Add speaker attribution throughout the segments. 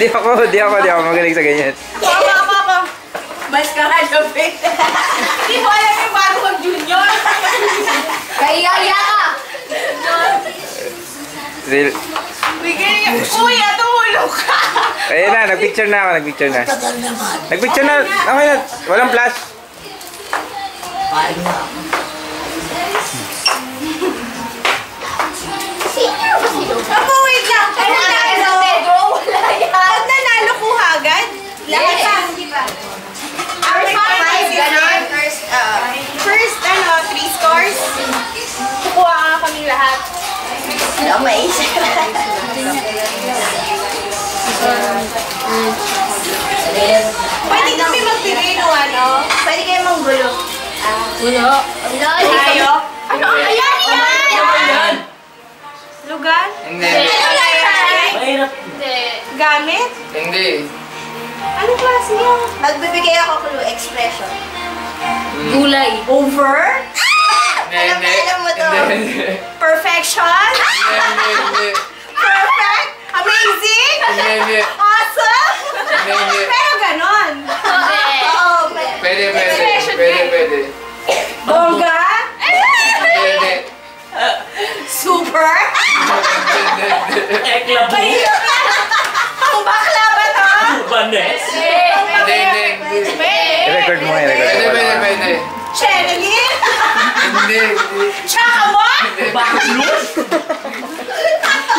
Speaker 1: Di ako magaling sa ganyan.
Speaker 2: Ako. Mas ka nga Jopin. Hindi mo alam yung bago mag-junior. Kaya ka. Kuya, tumulong ka.
Speaker 1: Ayun na, nagpicture na ako. Nagpicture na. Okay na. Walang flash.
Speaker 2: Ako, wait lang. Pag nanalo ko agad, lahat pa. First, 3 scores. Kukuha nga kaming lahat. Ano, maisip. Pwede kami magpili no, ano? Pwede kayo manggulo. Gulo? Tayo? Ano? Ayan! Lugan?
Speaker 3: Hindi.
Speaker 2: Mahirap. Gamit?
Speaker 3: Hindi.
Speaker 2: Anong klase yan? Magbibigay ako clue, expression.
Speaker 4: Gulay.
Speaker 2: Over? Alam mo to. Perfection?
Speaker 3: Hindi.
Speaker 2: Perfect? Amazing?
Speaker 3: Hindi.
Speaker 2: Awesome?
Speaker 3: Hindi.
Speaker 2: Pero ganon. Oo,
Speaker 3: Pwede.
Speaker 2: Bongga?
Speaker 3: Hindi.
Speaker 2: Super?
Speaker 5: Ekla po.
Speaker 2: Ang bakla ba to?
Speaker 5: Banes.
Speaker 3: Hindi.
Speaker 1: I-record mo nga.
Speaker 3: Pwede.
Speaker 2: Cheryl?
Speaker 3: Hindi.
Speaker 2: Tsaka mo?
Speaker 5: Baklus?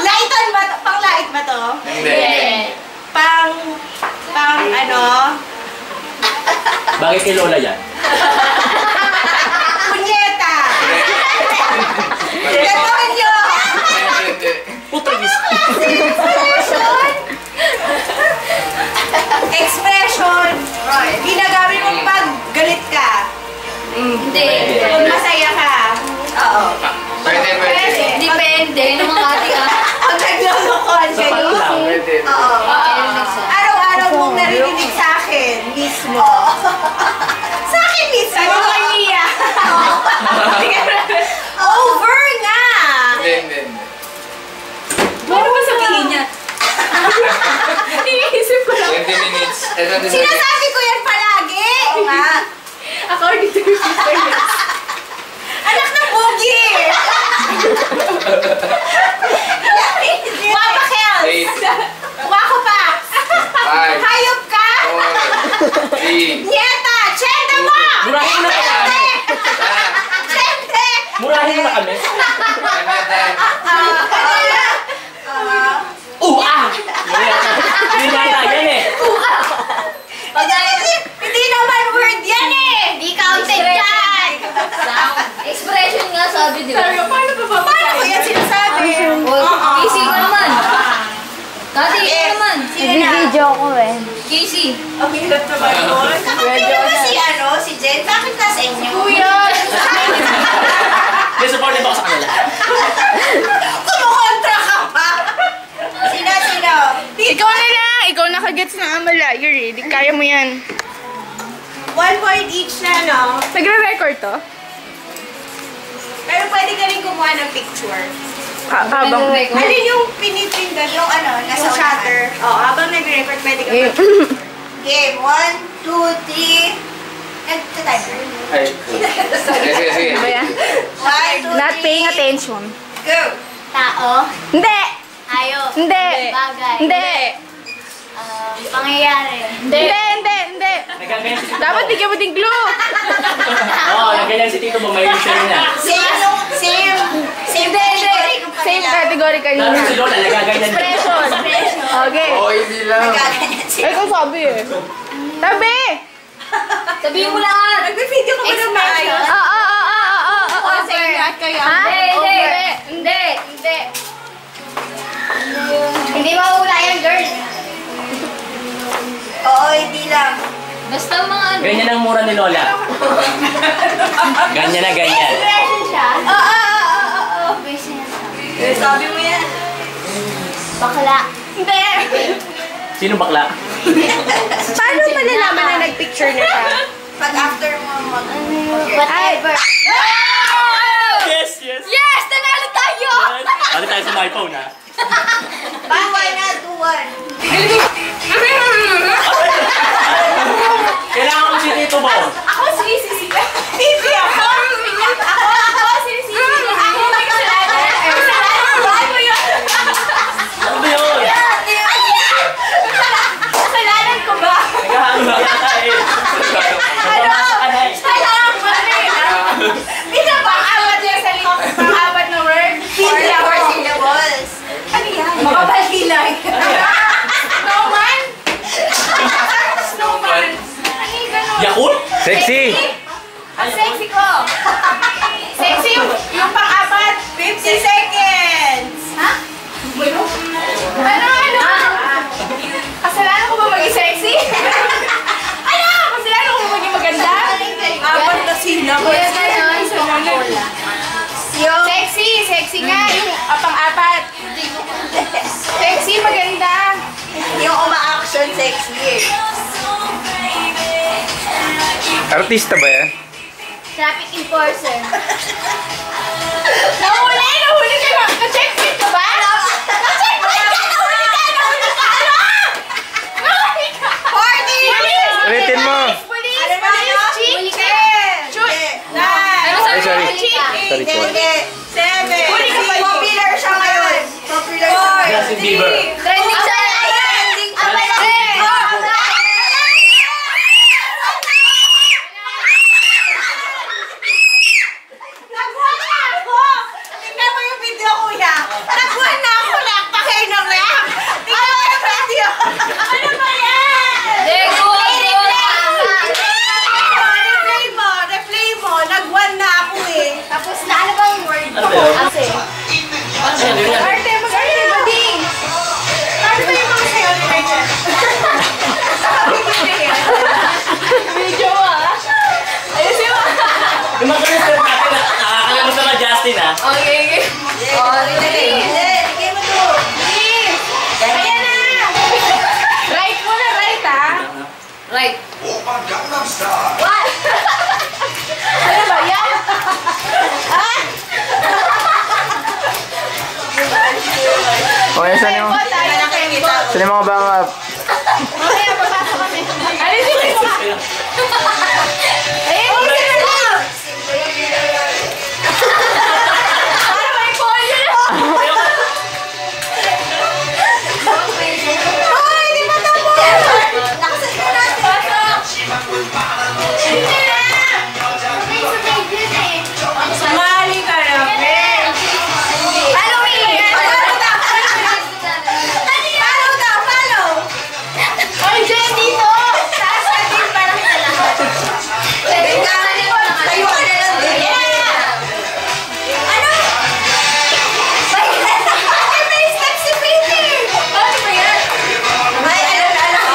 Speaker 2: Lighton ba to? Pang light ba to?
Speaker 3: Hindi.
Speaker 2: Pang ano?
Speaker 5: Bakit kay Lola yan?
Speaker 2: Punyeta! Gano'n nyo!
Speaker 5: Putragis.
Speaker 2: Expression! Ginagamit mo pag galit ka.
Speaker 4: Hindi.
Speaker 2: Pag masaya ka. Oo.
Speaker 3: Pwede.
Speaker 4: Depende. Namangati ka.
Speaker 2: Pag naglulukohan ka
Speaker 5: Sapat
Speaker 2: yun.
Speaker 5: lang.
Speaker 3: Pwede.
Speaker 2: Oo. Araw-araw mong narinig sa akin mismo. Sa akin mismo? Sabi ko kay Mia. Over nga!
Speaker 3: Hindi.
Speaker 2: Ano ba sabihin niya? Iniisip ko lang.
Speaker 3: 20 minutes.
Speaker 2: Sinasabi ko yan palagi! Oo nga. According to your sister, yes. Anak ng Bugi! Wapakel!
Speaker 3: 8,
Speaker 2: Wako pa!
Speaker 3: 5,
Speaker 2: Hayop ka!
Speaker 3: 4, 3,
Speaker 2: Nieta! Chente mo!
Speaker 5: Murahin mo na kami.
Speaker 2: Chente!
Speaker 5: Murahin mo na kami. Hindi na yan eh.
Speaker 2: Hindi naman word yan eh! Di counted yan!
Speaker 4: Expression nga sabi, di ba?
Speaker 2: Paano ko yan sinasabi?
Speaker 4: Casey ka naman. Dati ka naman.
Speaker 2: Sino na?
Speaker 6: Video ko eh.
Speaker 4: Casey.
Speaker 2: Ang hirap naman yun. Nakapila ba si Jen? Bakit nasa inyo? Kuya!
Speaker 5: May supportive ako sa kanila.
Speaker 2: Kumukontra ka pa! Sino?
Speaker 6: Ikaw na lang! Ikaw nakagets na Amalayer eh. Di kaya mo yan.
Speaker 2: 1 point each na, no?
Speaker 6: Nagre-record to?
Speaker 2: Pero pwede ka rin kumuha ng picture.
Speaker 6: Habang...
Speaker 2: Alin yung pinipindan? Yung nasa shutter. Oo, habang nag-record, pwede ka Game. 1, 2, 3. And the timer.
Speaker 3: Ay. Sige.
Speaker 6: Ano ba yan?
Speaker 2: 1, 2, 3.
Speaker 6: Not paying attention.
Speaker 2: Go!
Speaker 4: Tao.
Speaker 6: Hindi!
Speaker 4: Hayop.
Speaker 6: Hindi!
Speaker 4: Bagay.
Speaker 6: Hindi!
Speaker 4: Pangyayari.
Speaker 6: Hindi!
Speaker 5: Nagkaganyan si Tito.
Speaker 6: Dapat bigyan mo din clue!
Speaker 5: Oo, nagganyan si Tito mo. May share na.
Speaker 2: Same category kung
Speaker 6: Same
Speaker 2: kanila.
Speaker 6: category kanina.
Speaker 5: Lalo si Lola, nagkaganyan.
Speaker 6: Expression! Okay.
Speaker 3: Hindi lang.
Speaker 2: Nagaganyan sila.
Speaker 6: Ay, kung sabi eh. Sabi!
Speaker 4: Sabihin mo lahat.
Speaker 2: Nag-video ka ba ng maayos?
Speaker 6: Over. Ha?
Speaker 4: Hindi. Hindi mawala yan, girl.
Speaker 2: Oo, hindi lang.
Speaker 4: Basta mga ano.
Speaker 5: Ganyan ang mura ni Lola. Ganyan.
Speaker 4: Expression siya.
Speaker 2: Oo. Sabi mo yan.
Speaker 4: Bakla.
Speaker 2: Hindi.
Speaker 5: Sino bakla?
Speaker 6: Paano malalaman na nag-picture na siya?
Speaker 2: Pag after mo
Speaker 4: Whatever.
Speaker 5: Yes!
Speaker 4: Yes! Nanalo tayo!
Speaker 5: Pati tayo sa my phone ha.
Speaker 2: 2-1 na, 2-1.
Speaker 1: Sexy!
Speaker 2: Ang sexy ko. Sexy yung pang-apat. 50 seconds. Ha? Ano? Kasalanan ko ba maging sexy? Ano? Kasalanan ko ba maging maganda? Apat na sila. Sexy nga. Yung pang-apat. Sexy, maganda. Yung uma-action sexy.
Speaker 1: Artista ba yan?
Speaker 4: Traffic enforcer.
Speaker 2: Nahuli ka na. Na-checkmate ka ba? Na-checkmate ka! Nahuli ka! Nahuli ka! 40!
Speaker 1: Ulitin mo!
Speaker 2: Police! Chick!
Speaker 1: Ay, sorry. Sorry, sorry.
Speaker 2: 7! Popular siya ngayon. Popular siya.
Speaker 5: Justin Bieber.
Speaker 4: Trending siya.
Speaker 2: Tingnan mo yung video, kuya. Nagbuhan na ako. Nakpakain ng react. Tingnan mo yung video. Ano ba yan? Replay mo. Nag-1 na ako eh. Tapos na, ano bang word
Speaker 5: Ano
Speaker 2: ko?
Speaker 5: ba yun?
Speaker 2: Kasi.
Speaker 5: Ano yun?
Speaker 2: Arte, mag-arte, buding. Arte yung mga sayo ni Rachel. Video ah. Ayusin mo.
Speaker 5: Yung mga step natin, nakakalimutan sa mga Justin ha.
Speaker 2: Okay. Hindi mo to. Please. Ayan na. Right mo na, right ah.
Speaker 4: Right.
Speaker 2: What? Ano ba yan? Ah?
Speaker 1: Okay, saan yung...
Speaker 2: Tempo tayo ng tempo.
Speaker 1: Saan yung mga backup?
Speaker 2: Mamaya, papasok kami. Alisin mo. Ayun, alisin mo lang. Para may call yun. Hoy, di ba tapos? Lakasan mo natin. Pasok. Hindi na. Sumali ka na, Ben. Halloween. Follow. Oy, Jen, dito. Taas ka din para kita lahat. Tayo ka na lang din. Ano? May step si Peter. Ano ba yan? May alam.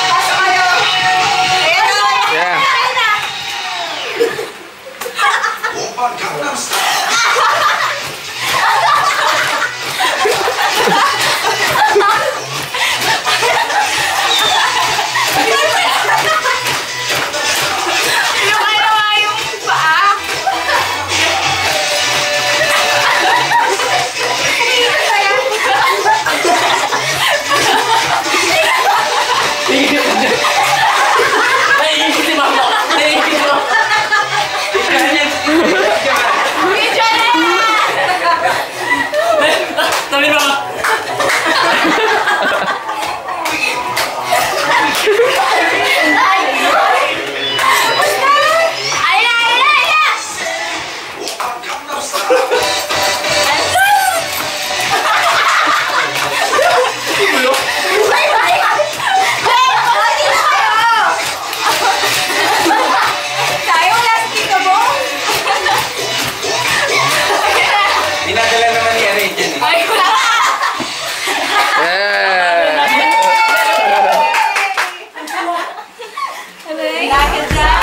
Speaker 2: Pasok kayo. Ayan na.
Speaker 1: Yeah.
Speaker 2: Ayan na. Yung paa.
Speaker 5: Naiisip si Mama. Naiisip mo.
Speaker 2: Video na yan.
Speaker 5: Sabi mo.
Speaker 1: Dinadala naman ni Aren dyan eh. Yeah!
Speaker 2: Dahil dyan.